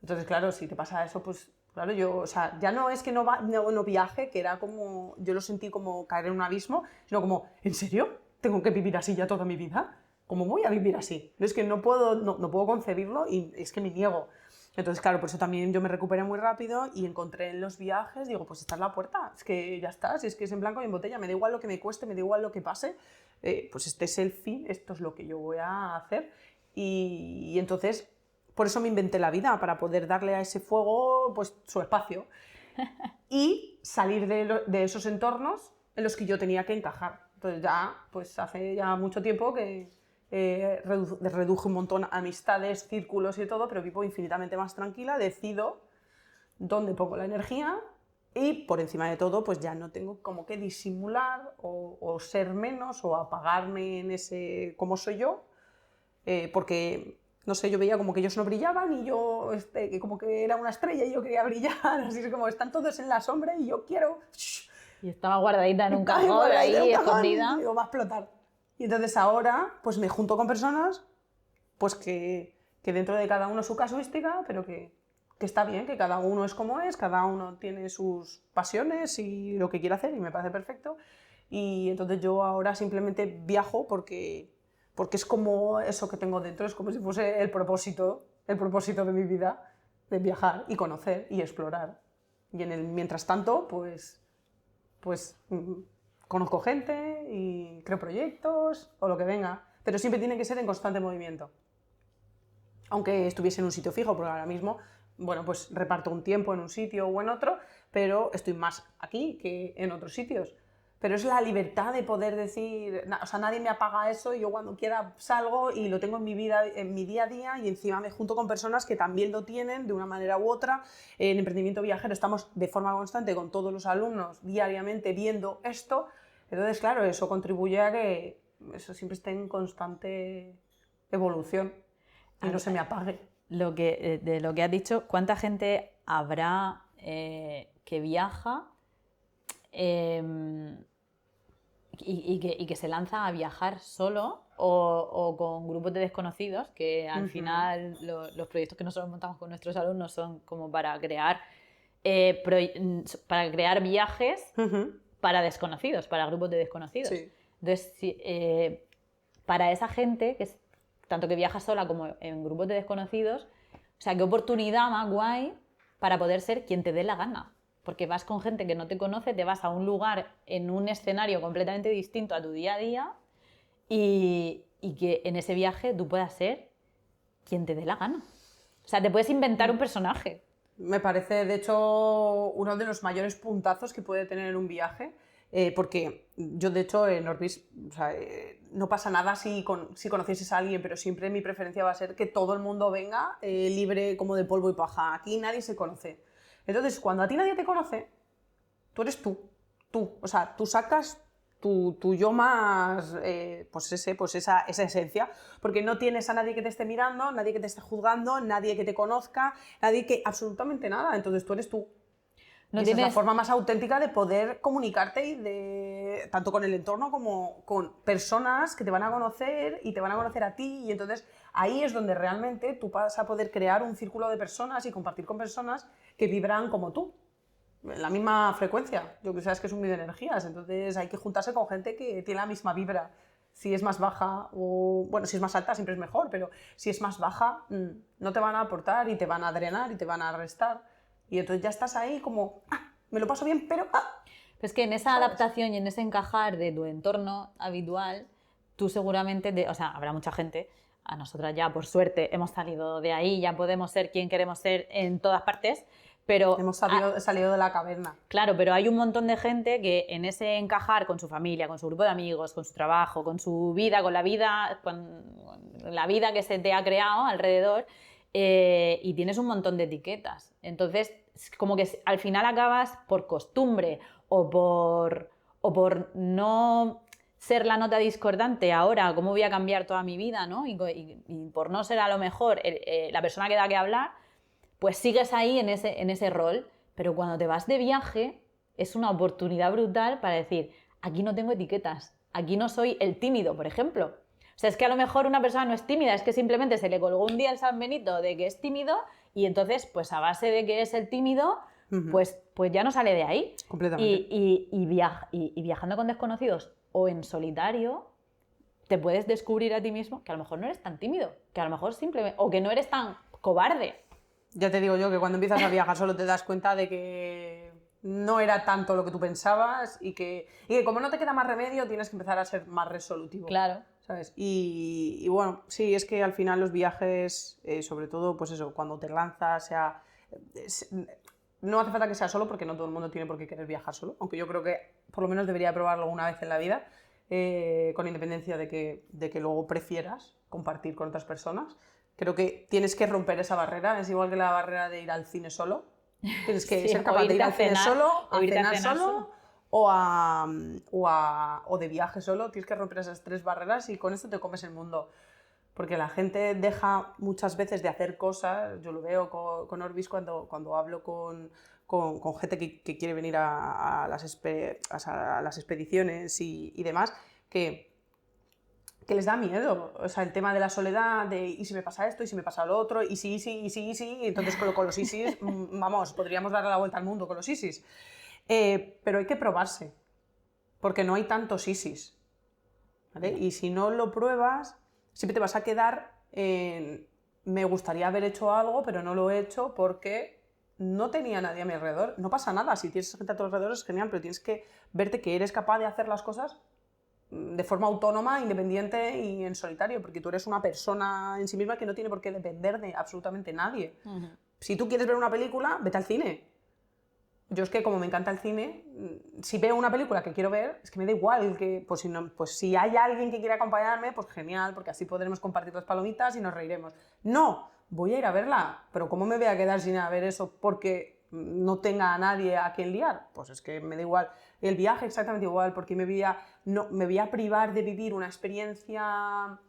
Entonces, claro, si te pasa eso, pues, claro, yo, o sea, ya no es que no viaje, que era como, yo lo sentí como caer en un abismo, sino como, ¿en serio? ¿Tengo que vivir así ya toda mi vida? ¿Cómo voy a vivir así? Es que no puedo concebirlo y es que me niego. Entonces, claro, por eso también yo me recuperé muy rápido y encontré en los viajes, digo, pues esta es la puerta, es que ya está, si es que es en blanco y en botella, me da igual lo que me cueste, me da igual lo que pase, pues este es el fin, esto es lo que yo voy a hacer. Y entonces, por eso me inventé la vida, para poder darle a ese fuego pues su espacio y salir de esos entornos en los que yo tenía que encajar. Entonces ya, pues hace ya mucho tiempo que reduje un montón amistades, círculos y todo, pero vivo infinitamente más tranquila, decido dónde pongo la energía y por encima de todo pues ya no tengo como que disimular o ser menos o apagarme en ese cómo soy yo, porque no sé, yo veía como que ellos no brillaban y yo que como que era una estrella y yo quería brillar, así es como están todos en la sombra y yo quiero... Y estaba guardadita en un cajón ahí, escondida. Digo, va a explotar. Y entonces ahora pues me junto con personas pues que dentro de cada uno su casuística, pero que está bien, que cada uno es como es, cada uno tiene sus pasiones y lo que quiere hacer y me parece perfecto. Y entonces yo ahora simplemente viajo porque es como eso que tengo dentro, es como si fuese el propósito de mi vida, de viajar y conocer y explorar. Y mientras tanto, pues conozco gente y creo proyectos o lo que venga, pero siempre tiene que ser en constante movimiento. aunque estuviese en un sitio fijo, porque ahora mismo, bueno, pues reparto un tiempo en un sitio o en otro, pero estoy más aquí que en otros sitios. Pero es la libertad de poder decir, o sea, nadie me apaga eso, y yo cuando quiera salgo y lo tengo en mi vida, en mi día a día, y encima me junto con personas que también lo tienen de una manera u otra. En Emprendimiento Viajero estamos de forma constante con todos los alumnos diariamente viendo esto, entonces claro, eso contribuye a que eso siempre esté en constante evolución y no se me apague. De lo que has dicho, ¿cuánta gente habrá que viaja y que se lanza a viajar solo o con grupos de desconocidos? Que al final los proyectos que nosotros montamos con nuestros alumnos son como para crear viajes para desconocidos, para grupos de desconocidos. Sí. Entonces, para esa gente, tanto que viaja sola como en grupos de desconocidos, o sea, qué oportunidad más guay para poder ser quien te dé la gana. Porque vas con gente que no te conoce, te vas a un lugar en un escenario completamente distinto a tu día a día y que en ese viaje tú puedas ser quien te dé la gana. O sea, te puedes inventar un personaje. Me parece, de hecho, uno de los mayores puntazos que puede tener un viaje, porque yo, de hecho, en Orbis, o sea, no pasa nada si conocieses a alguien, pero siempre mi preferencia va a ser que todo el mundo venga libre como de polvo y paja. Aquí nadie se conoce. Entonces, cuando a ti nadie te conoce, tú eres tú. O sea, tú sacas tu yo más, pues esa esencia, porque no tienes a nadie que te esté mirando, nadie que te esté juzgando, nadie que te conozca, nadie que, absolutamente nada, entonces tú eres tú. No esa es la forma más auténtica de poder comunicarte y tanto con el entorno como con personas que te van a conocer y te van a conocer a ti, y entonces ahí es donde realmente tú vas a poder crear un círculo de personas y compartir con personas que vibran como tú, en la misma frecuencia. Yo que sabes que es un medio de energías, entonces hay que juntarse con gente que tiene la misma vibra. Si es más baja o, bueno, si es más alta siempre es mejor, pero si es más baja no te van a aportar y te van a drenar y te van a restar. Y entonces ya estás ahí como, me lo paso bien, pero... Pues que en esa adaptación y en ese encajar de tu entorno habitual, tú seguramente, o sea, habrá mucha gente, a nosotras ya por suerte hemos salido de ahí, ya podemos ser quien queremos ser en todas partes, pero... Hemos salido de la caverna. Claro, pero hay un montón de gente que en ese encajar con su familia, con su grupo de amigos, con su trabajo, con su vida, con la vida que se te ha creado alrededor, y tienes un montón de etiquetas. Entonces, como que al final acabas por costumbre o por no ser la nota discordante ahora, cómo voy a cambiar toda mi vida, ¿no? Y por no ser a lo mejor la persona que da que hablar, pues sigues ahí en ese rol. Pero cuando te vas de viaje es una oportunidad brutal para decir, aquí no tengo etiquetas, aquí no soy el tímido, por ejemplo. O sea, es que a lo mejor una persona no es tímida, es que simplemente se le colgó un día el San Benito de que es tímido y entonces, pues a base de que es el tímido, pues ya no sale de ahí. Completamente. Y viajando con desconocidos o en solitario, te puedes descubrir a ti mismo que a lo mejor no eres tan tímido, que a lo mejor simplemente, o que no eres tan cobarde. Ya te digo yo que cuando empiezas a viajar solo te das cuenta de que no era tanto lo que tú pensabas y que como no te queda más remedio tienes que empezar a ser más resolutivo. Claro. ¿Sabes? Y bueno, sí, es que al final los viajes, sobre todo, pues eso, cuando te lanzas, no hace falta que sea solo, porque no todo el mundo tiene por qué querer viajar solo, aunque yo creo que por lo menos debería probarlo alguna vez en la vida, con independencia de que luego prefieras compartir con otras personas. Creo que tienes que romper esa barrera, es igual que la barrera de ir al cine solo. Tienes que ser capaz de ir al cine solo, a cenar solo o de viaje solo. Tienes que romper esas tres barreras y con esto te comes el mundo. Porque la gente deja muchas veces de hacer cosas, yo lo veo con Orbis cuando hablo con gente que quiere venir a las expediciones y demás, que les da miedo, o sea, el tema de la soledad, de y si me pasa esto, y si me pasa lo otro, y sí, y entonces con los ISIS, vamos, podríamos darle la vuelta al mundo con los ISIS. Pero hay que probarse, porque no hay tantos ISIS, ¿vale? Y si no lo pruebas, siempre te vas a quedar en me gustaría haber hecho algo, pero no lo he hecho porque no tenía nadie a mi alrededor. No pasa nada, si tienes gente a tu alrededor es genial, pero tienes que verte que eres capaz de hacer las cosas de forma autónoma, independiente y en solitario, porque tú eres una persona en sí misma que no tiene por qué depender de absolutamente nadie. Si tú quieres ver una película, vete al cine. Yo es que como me encanta el cine, si veo una película que quiero ver, es que me da igual, que pues si, no, pues si hay alguien que quiera acompañarme, pues genial, porque así podremos compartir las palomitas y nos reiremos. No, voy a ir a verla, pero ¿cómo me voy a quedar sin ir a ver eso porque no tenga a nadie a quien liar? Pues es que me da igual. El viaje exactamente igual, porque me voy a privar de vivir una experiencia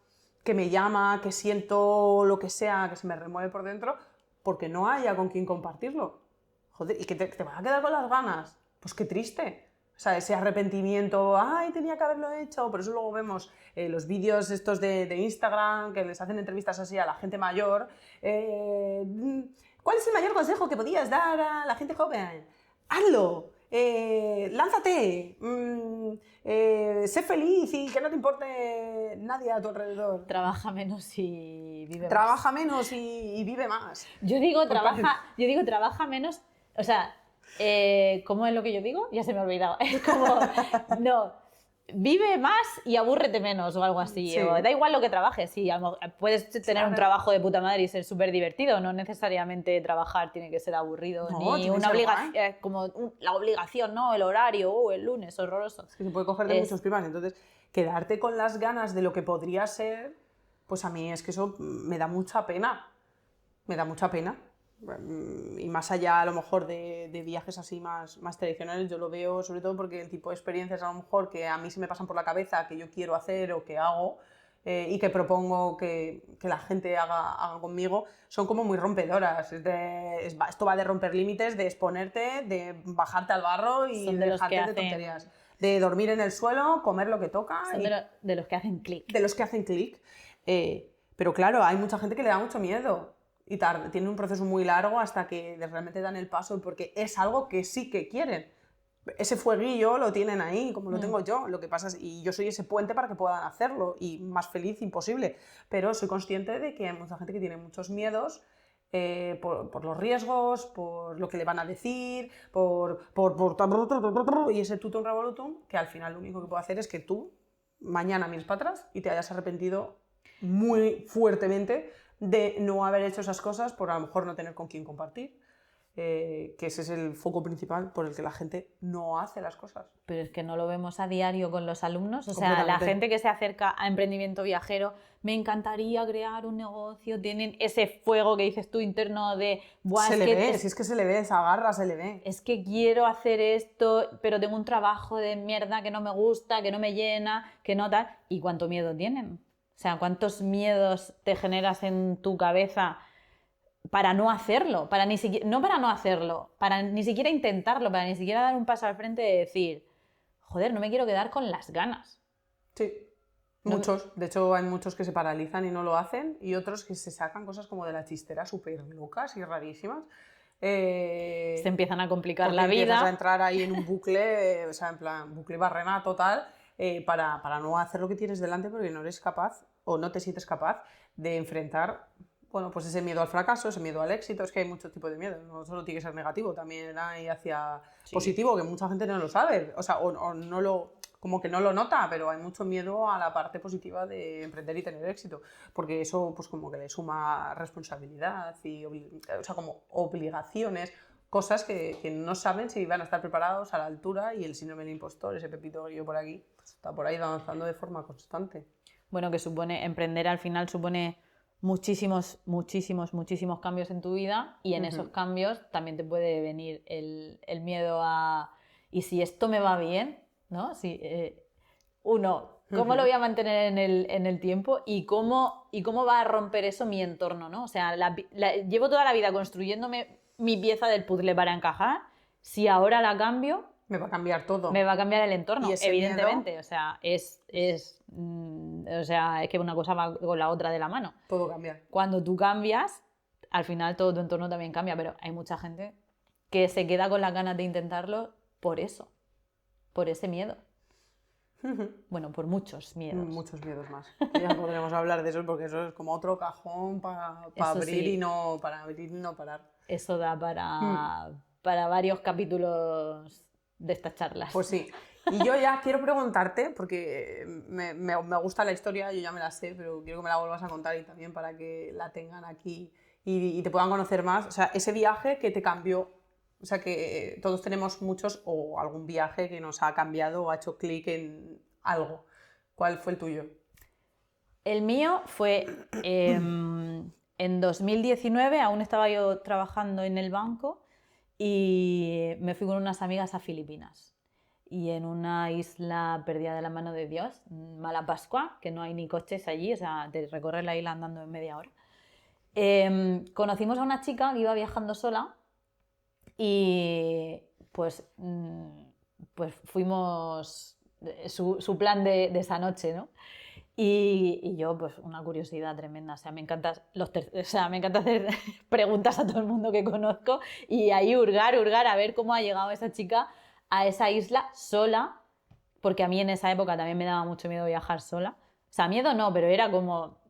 que me llama, que siento lo que sea, que se me remueve por dentro, porque no haya con quien compartirlo. Joder, y que te vas a quedar con las ganas. Pues qué triste. O sea, ese arrepentimiento, ay, tenía que haberlo hecho. Por eso luego vemos los vídeos estos de Instagram, que les hacen entrevistas así a la gente mayor. ¿Cuál es el mayor consejo que podías dar a la gente joven? ¡Hazlo! ¡Lánzate! Sé feliz y que no te importe nadie a tu alrededor. Trabaja menos y vive más. Trabaja menos y vive más. Yo digo, trabaja menos. O sea, ¿cómo es lo que yo digo? Ya se me ha olvidado. Es como, no, vive más y abúrrete menos o algo así. Sí. O, da igual lo que trabajes, sí, puedes tener un trabajo de puta madre y ser súper divertido. No necesariamente trabajar tiene que ser aburrido, No, ni tiene que una ser obligación, como la obligación, ¿no? El horario, el lunes, horroroso. Es que se puede coger de muchos primas. Entonces, quedarte con las ganas de lo que podría ser, pues a mí es que eso me da mucha pena. Me da mucha pena. Y más allá, a lo mejor, de viajes así más tradicionales, yo lo veo sobre todo porque el tipo de experiencias, a lo mejor, que a mí se me pasan por la cabeza, que yo quiero hacer o que hago, y que propongo que la gente haga conmigo, son como muy rompedoras. Esto va de romper límites, de exponerte, de bajarte al barro y Son de los dejarte que de hacen- tonterías. De dormir en el suelo, comer lo que toca. Son y de los que hacen clic. de los que hacen clic. Pero claro, hay mucha gente que le da mucho miedo y tiene un proceso muy largo hasta que realmente dan el paso porque es algo que sí que quieren. Ese fueguillo lo tienen ahí, como lo tengo yo. Lo que pasa es, y yo soy ese puente para que puedan hacerlo y más feliz imposible. Pero soy consciente de que hay mucha gente que tiene muchos miedos por los riesgos, por lo que le van a decir, y ese tutum revolutum, que al final lo único que puede hacer es que tú mañana mires para atrás y te hayas arrepentido muy fuertemente de no haber hecho esas cosas por a lo mejor no tener con quién compartir, que ese es el foco principal por el que la gente no hace las cosas. Pero es que no lo vemos a diario con los alumnos. O sea, la Completamente. gente que se acerca a emprendimiento viajero, me encantaría crear un negocio, tienen ese fuego que dices tú interno de, "Buah, Se es le que ve, si es que se le ve, esa garra se le ve. es que quiero hacer esto, pero tengo un trabajo de mierda que no me gusta, que no me llena, que no tal". ¿Y cuánto miedo tienen? O sea, ¿cuántos miedos te generas en tu cabeza para no hacerlo? No para no hacerlo, para ni siquiera intentarlo, para ni siquiera dar un paso al frente de decir, joder, no me quiero quedar con las ganas. Sí, muchos. De hecho, hay muchos que se paralizan y no lo hacen y otros que se sacan cosas como de la chistera súper locas y rarísimas. Se empiezan a complicar porque la empiezas a vida. entrar ahí en un bucle, o sea, en plan, bucle barrena total, para no hacer lo que tienes delante porque no eres capaz o no te sientes capaz de enfrentar, bueno, pues ese miedo al fracaso, ese miedo al éxito. Es que hay muchos tipos de miedo, no solo tiene que ser negativo, también hay hacia positivo, que mucha gente no lo sabe, o sea, o no lo, como que no lo nota, pero hay mucho miedo a la parte positiva de emprender y tener éxito, porque eso pues como que le suma responsabilidad y o sea, como obligaciones, cosas que no saben si van a estar preparados a la altura, y el síndrome del impostor, ese Pepito Grillo por aquí, pues, está por ahí avanzando de forma constante. Bueno, que supone, emprender al final supone muchísimos cambios en tu vida, y en esos cambios también te puede venir el miedo a, ¿y si esto me va bien? ¿No? ¿Cómo lo voy a mantener en el tiempo y cómo va a romper eso mi entorno, ¿no? O sea, llevo toda la vida construyéndome mi pieza del puzzle para encajar. Si ahora la cambio, Me va a cambiar todo. me va a cambiar el entorno, Y ese evidentemente. miedo, O sea, es que una cosa va con la otra de la mano. todo cambia. Cuando tú cambias, al final todo tu entorno también cambia, pero hay mucha gente que se queda con las ganas de intentarlo por eso, por ese miedo. Bueno, por muchos miedos. Muchos miedos más. Ya podremos hablar de eso porque eso es como otro cajón para Eso abrir sí. y no parar. Eso da para varios capítulos de estas charlas. Pues sí. Y yo ya quiero preguntarte, porque me gusta la historia, yo ya me la sé, pero quiero que me la vuelvas a contar y también para que la tengan aquí y te puedan conocer más. O sea, ese viaje que te cambió, o sea, que todos tenemos muchos o algún viaje que nos ha cambiado o ha hecho clic en algo. ¿Cuál fue el tuyo? El mío fue en 2019, aún estaba yo trabajando en el banco y me fui con unas amigas a Filipinas. Y en una isla perdida de la mano de Dios, Malapascua, que no hay ni coches allí, o sea, te recorres la isla andando en media hora. Conocimos a una chica que iba viajando sola y pues fuimos su plan de esa noche, ¿no? Y yo, pues, una curiosidad tremenda. O sea, me encanta, me encanta hacer preguntas a todo el mundo que conozco y ahí hurgar a ver cómo ha llegado esa chica a esa isla sola, porque a mí en esa época también me daba mucho miedo viajar sola. O sea, miedo no, pero era como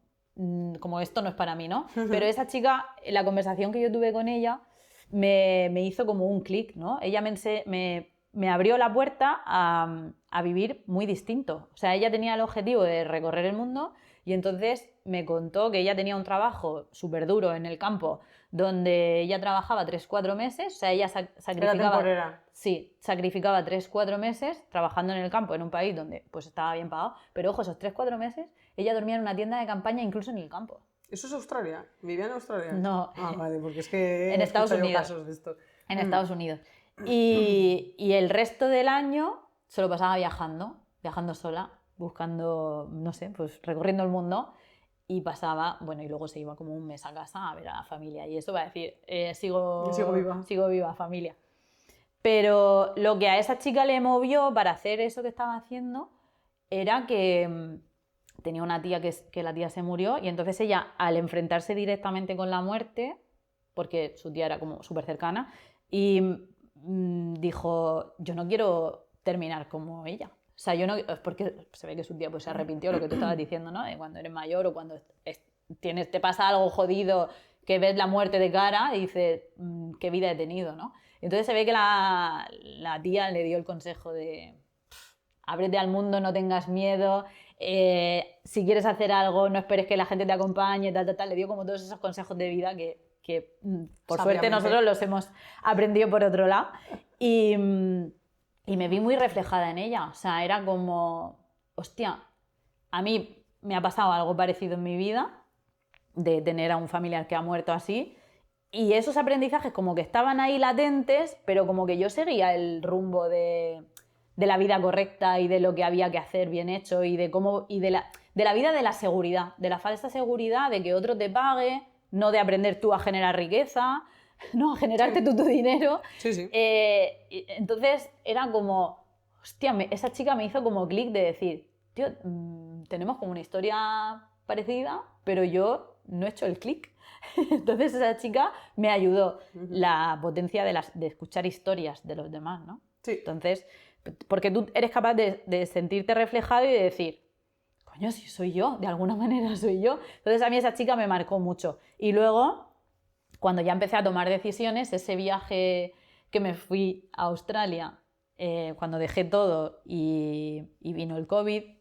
esto no es para mí, ¿no? Pero esa chica, la conversación que yo tuve con ella, me hizo como un clic, ¿no? Ella me abrió la puerta a vivir muy distinto. O sea, ella tenía el objetivo de recorrer el mundo y entonces me contó que ella tenía un trabajo súper duro en el campo donde ella trabajaba 3-4 meses, o sea, ella sacrificaba... Sí, sacrificaba 3-4 meses trabajando en el campo en un país donde pues estaba bien pagado, pero ojo, esos 3-4 meses ella dormía en una tienda de campaña incluso en el campo. ¿Eso es Australia? ¿Vivía en Australia? No, Ah, vale, porque es que en Estados Unidos. Casos de esto. En Estados Unidos. Y el resto del año se lo pasaba viajando sola, buscando, no sé, pues recorriendo el mundo y pasaba, bueno, y luego se iba como un mes a casa a ver a la familia y eso va a decir, sigo viva familia. Pero lo que a esa chica le movió para hacer eso que estaba haciendo era que tenía una tía que la tía se murió y entonces ella, al enfrentarse directamente con la muerte, porque su tía era como súper cercana, y dijo, yo no quiero terminar como ella. O sea, yo no... Porque se ve que su tía pues, se arrepintió, lo que tú estabas diciendo, ¿no? De cuando eres mayor o cuando te pasa algo jodido, que ves la muerte de cara y dices, qué vida he tenido, ¿no? Entonces se ve que la tía le dio el consejo de ábrete al mundo, no tengas miedo, si quieres hacer algo, no esperes que la gente te acompañe, tal. Le dio como todos esos consejos de vida que por suerte nosotros los hemos aprendido por otro lado. Y me vi muy reflejada en ella. O sea, era como, hostia, a mí me ha pasado algo parecido en mi vida, de tener a un familiar que ha muerto así, y esos aprendizajes como que estaban ahí latentes, pero como que yo seguía el rumbo de la vida correcta y de lo que había que hacer bien hecho y de la vida de la seguridad, de la falsa seguridad de que otro te pague, no de aprender tú a generar riqueza, no a generarte tú tu dinero. Sí. Entonces era como, hostia, esa chica me hizo como clic de decir, tío, tenemos como una historia parecida, pero yo no he hecho el clic. Entonces esa chica me ayudó. La potencia de escuchar historias de los demás, ¿no? Sí. Entonces, porque tú eres capaz de sentirte reflejado y de decir, coño, si soy yo, de alguna manera soy yo. Entonces a mí esa chica me marcó mucho. Y luego, cuando ya empecé a tomar decisiones, ese viaje que me fui a Australia, cuando dejé todo y vino el COVID,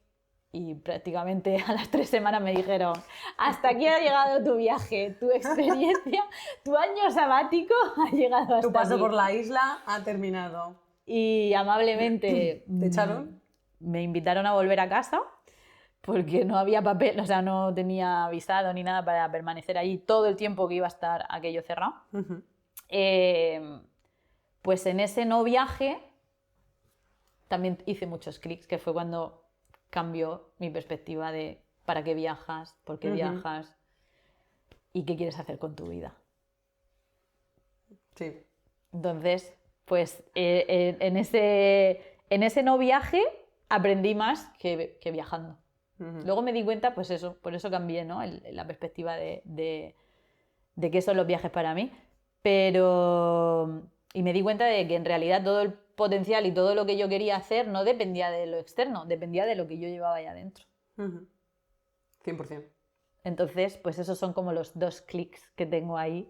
y prácticamente a las 3 semanas me dijeron, hasta aquí ha llegado tu viaje, tu experiencia, tu año sabático ha llegado hasta Tu paso aquí. por la isla ha terminado. Y amablemente ¿Te echaron? Me invitaron a volver a casa porque no había papel, o sea, no tenía visado ni nada para permanecer allí todo el tiempo que iba a estar aquello cerrado. Pues en ese no viaje también hice muchos clics, que fue cuando cambió mi perspectiva de para qué viajas, por qué viajas y qué quieres hacer con tu vida. Sí. Entonces, pues en ese no viaje aprendí más que viajando. Luego me di cuenta, pues eso, por eso cambié, ¿no? La perspectiva de qué son los viajes para mí. Y me di cuenta de que en realidad todo el potencial y todo lo que yo quería hacer no dependía de lo externo, dependía de lo que yo llevaba ahí adentro. 100%. Entonces, pues esos son como los 2 clics que tengo ahí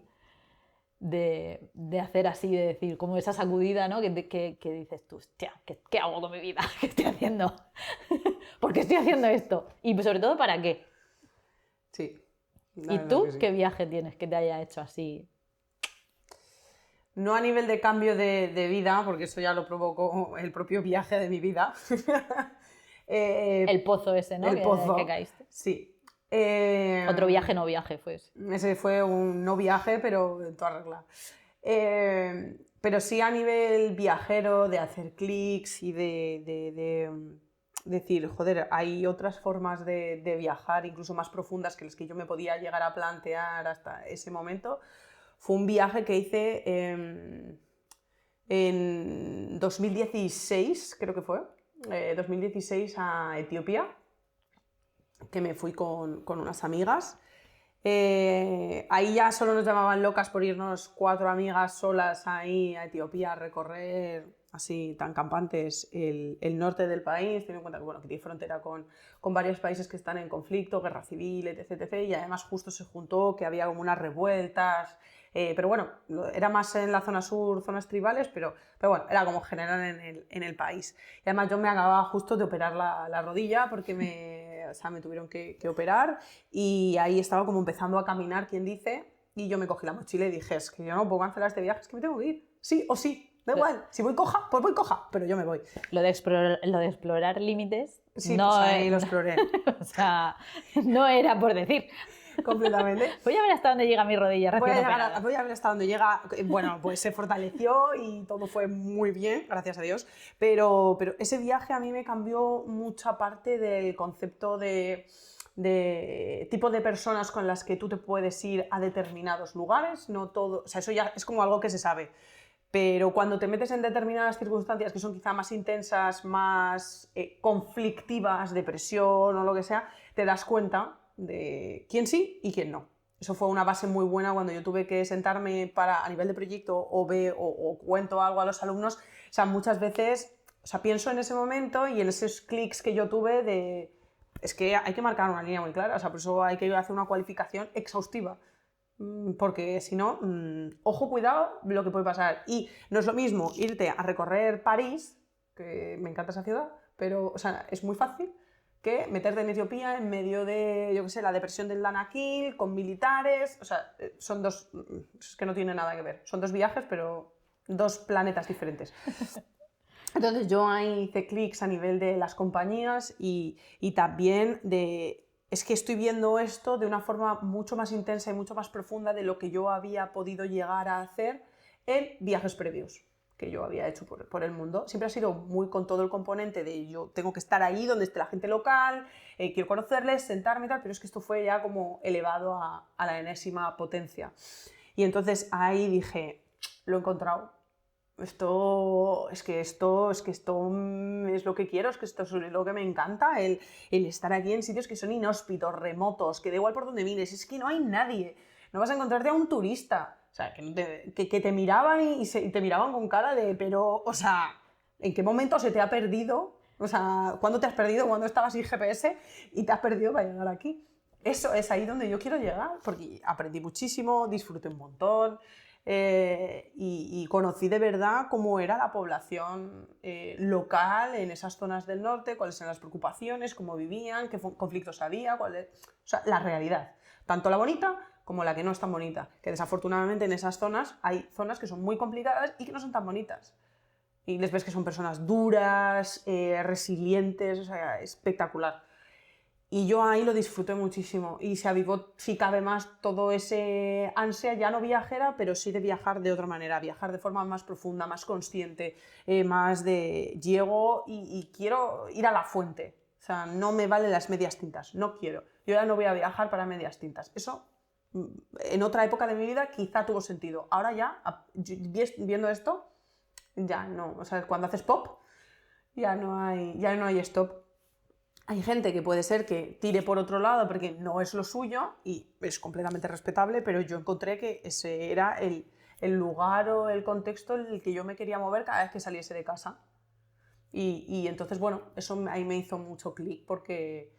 de hacer así, de decir, como esa sacudida, ¿no? Que dices tú, hostia, ¿qué hago con mi vida? ¿Qué estoy haciendo? ¿Por qué estoy haciendo esto? Y sobre todo, ¿para qué? Sí. ¿Y tú qué viaje tienes que te haya hecho así? No a nivel de cambio de vida, porque eso ya lo provocó el propio viaje de mi vida. El pozo ese, ¿no? El pozo. Que caíste. Sí. Otro viaje, no viaje, fue ese. Ese fue un no viaje, pero en toda regla. Pero sí a nivel viajero, de hacer clics y de decir, joder, hay otras formas de viajar, incluso más profundas que las que yo me podía llegar a plantear hasta ese momento. Fue un viaje que hice en 2016, creo que fue, 2016 a Etiopía, que me fui con unas amigas. Ahí ya solo nos llamaban locas por irnos 4 amigas solas ahí a Etiopía a recorrer así tan campantes el norte del país, teniendo en cuenta que, bueno, que tiene frontera con varios países que están en conflicto, guerra civil, etc, etc. Y además justo se juntó que había como unas revueltas, pero bueno, era más en la zona sur, zonas tribales, pero bueno, era como general en el país. Y además yo me acababa justo de operar la rodilla porque me tuvieron que operar y ahí estaba como empezando a caminar, quien dice, y yo me cogí la mochila y dije, es que yo no puedo cancelar este viaje, es que me tengo que ir, sí o sí. Da igual, si voy coja, pues voy coja, pero yo me voy. Lo de explorar límites, Sí, no, pues ahí lo exploré. o sea, no era por decir. Completamente. Voy a ver hasta dónde llega mi rodilla recién operada. Voy a ver hasta dónde llega. Bueno, pues se fortaleció y todo fue muy bien, gracias a Dios. Pero ese viaje a mí me cambió mucha parte del concepto de tipo de personas con las que tú te puedes ir a determinados lugares. No todo, o sea, eso ya es como algo que se sabe. Pero cuando te metes en determinadas circunstancias que son quizá más intensas, más conflictivas, depresión o lo que sea, te das cuenta de quién sí y quién no. Eso fue una base muy buena cuando yo tuve que sentarme a nivel de proyecto o cuento algo a los alumnos. O sea, muchas veces, o sea, pienso en ese momento y en esos clics que yo tuve de... Es que hay que marcar una línea muy clara, o sea, por eso hay que hacer una cualificación exhaustiva. Porque si no, ojo, cuidado lo que puede pasar. Y no es lo mismo irte a recorrer París, que me encanta esa ciudad, pero o sea, es muy fácil, que meterte en Etiopía en medio de, yo qué sé, la depresión del Danakil, con militares. O sea, son dos, es que no tiene nada que ver. Son dos viajes, pero dos planetas diferentes. Entonces yo ahí hice clics a nivel de las compañías y también de... Es que estoy viendo esto de una forma mucho más intensa y mucho más profunda de lo que yo había podido llegar a hacer en viajes previos que yo había hecho por el mundo. Siempre ha sido muy con todo el componente de yo tengo que estar ahí donde esté la gente local, quiero conocerles, sentarme y tal, pero es que esto fue ya como elevado a la enésima potencia. Y entonces ahí dije, lo he encontrado. Esto es lo que quiero, es que esto es lo que me encanta, el estar aquí en sitios que son inhóspitos, remotos, que da igual por donde mires, es que no hay nadie, no vas a encontrarte a un turista, o sea, que te miraban y te miraban con cara de, pero, o sea, ¿en qué momento se te ha perdido? O sea, ¿cuándo te has perdido? ¿Cuándo estabas sin GPS y te has perdido para llegar aquí? Eso es ahí donde yo quiero llegar, porque aprendí muchísimo, disfruté un montón. Y conocí de verdad cómo era la población local en esas zonas del norte, cuáles eran las preocupaciones, cómo vivían, qué conflictos había, o sea, la realidad, tanto la bonita como la que no es tan bonita, que desafortunadamente en esas zonas hay zonas que son muy complicadas y que no son tan bonitas. Y les ves que son personas duras, resilientes, o sea, espectacular. Y yo ahí lo disfruté muchísimo y se avivó, si cabe más, todo ese ansia, ya no viajera, pero sí de viajar de otra manera, viajar de forma más profunda, más consciente, más de llego y quiero ir a la fuente. O sea, no me valen las medias tintas, no quiero. Yo ya no voy a viajar para medias tintas. Eso, en otra época de mi vida, quizá tuvo sentido. Ahora ya, viendo esto, ya no. O sea, cuando haces pop, ya no hay stop. Hay gente que puede ser que tire por otro lado porque no es lo suyo y es completamente respetable, pero yo encontré que ese era el lugar o el contexto en el que yo me quería mover cada vez que saliese de casa. Y entonces, bueno, eso ahí me hizo mucho clic porque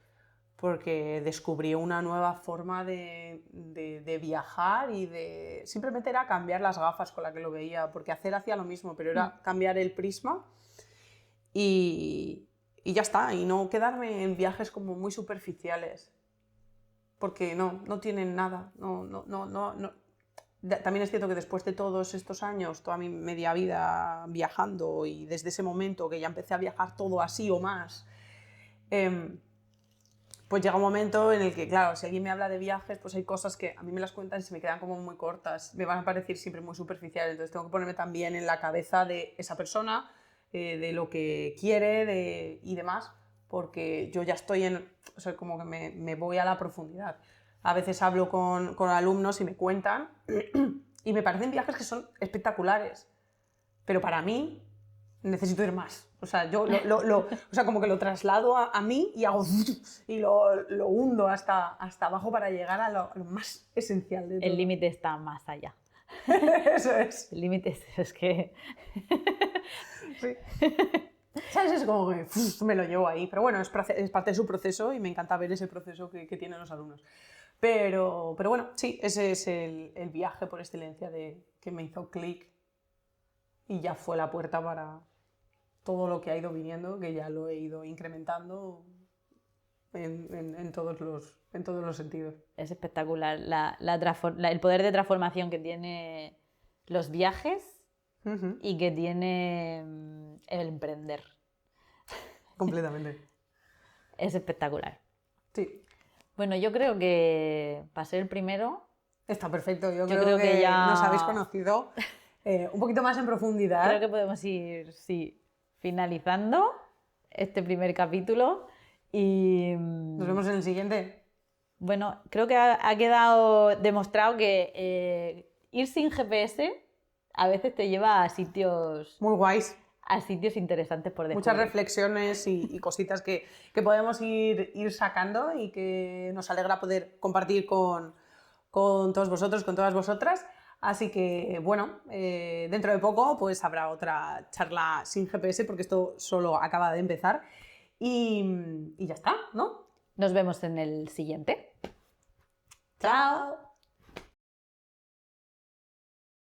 porque descubrí una nueva forma de viajar y de... Simplemente era cambiar las gafas con las que lo veía, porque hacer hacía lo mismo, pero era cambiar el prisma y ya está, y no quedarme en viajes como muy superficiales, porque no tienen nada, no. También es cierto que después de todos estos años, toda mi media vida viajando y desde ese momento que ya empecé a viajar todo así o más, pues llega un momento en el que, claro, si alguien me habla de viajes, pues hay cosas que a mí me las cuentan y se me quedan como muy cortas, me van a parecer siempre muy superficiales, entonces tengo que ponerme también en la cabeza de esa persona, de lo que quiere y demás, porque yo ya estoy o sea, como que me voy a la profundidad. A veces hablo con alumnos y me cuentan y me parecen viajes que son espectaculares, pero para mí necesito ir más. O sea, yo o sea, como que lo traslado a mí y hago y lo hundo hasta abajo para llegar a lo más esencial de todo. El límite está más allá. Eso es. El límite es que... Sí. ¿Sabes? Es como que me lo llevo ahí. Pero bueno, es parte de su proceso y me encanta ver ese proceso que tienen los alumnos. Pero bueno, sí, ese es el viaje por excelencia que me hizo clic y ya fue la puerta para todo lo que ha ido viniendo, que ya lo he ido incrementando en todos los sentidos. Es espectacular el poder de transformación que tiene los viajes y que tiene el emprender. Completamente. Es espectacular. Sí. Bueno, yo creo que para ser el primero... Está perfecto. Yo creo que ya nos habéis conocido un poquito más en profundidad. Creo que podemos ir, sí, finalizando este primer capítulo y... Nos vemos en el siguiente. Bueno, creo que ha quedado demostrado que ir sin GPS a veces te lleva a sitios... Muy guays. A sitios interesantes por descubrir. Muchas reflexiones y cositas que podemos ir sacando y que nos alegra poder compartir con todos vosotros, con todas vosotras. Así que, bueno, dentro de poco pues habrá otra charla sin GPS porque esto solo acaba de empezar. Y ya está, ¿no? Nos vemos en el siguiente. ¡Chao!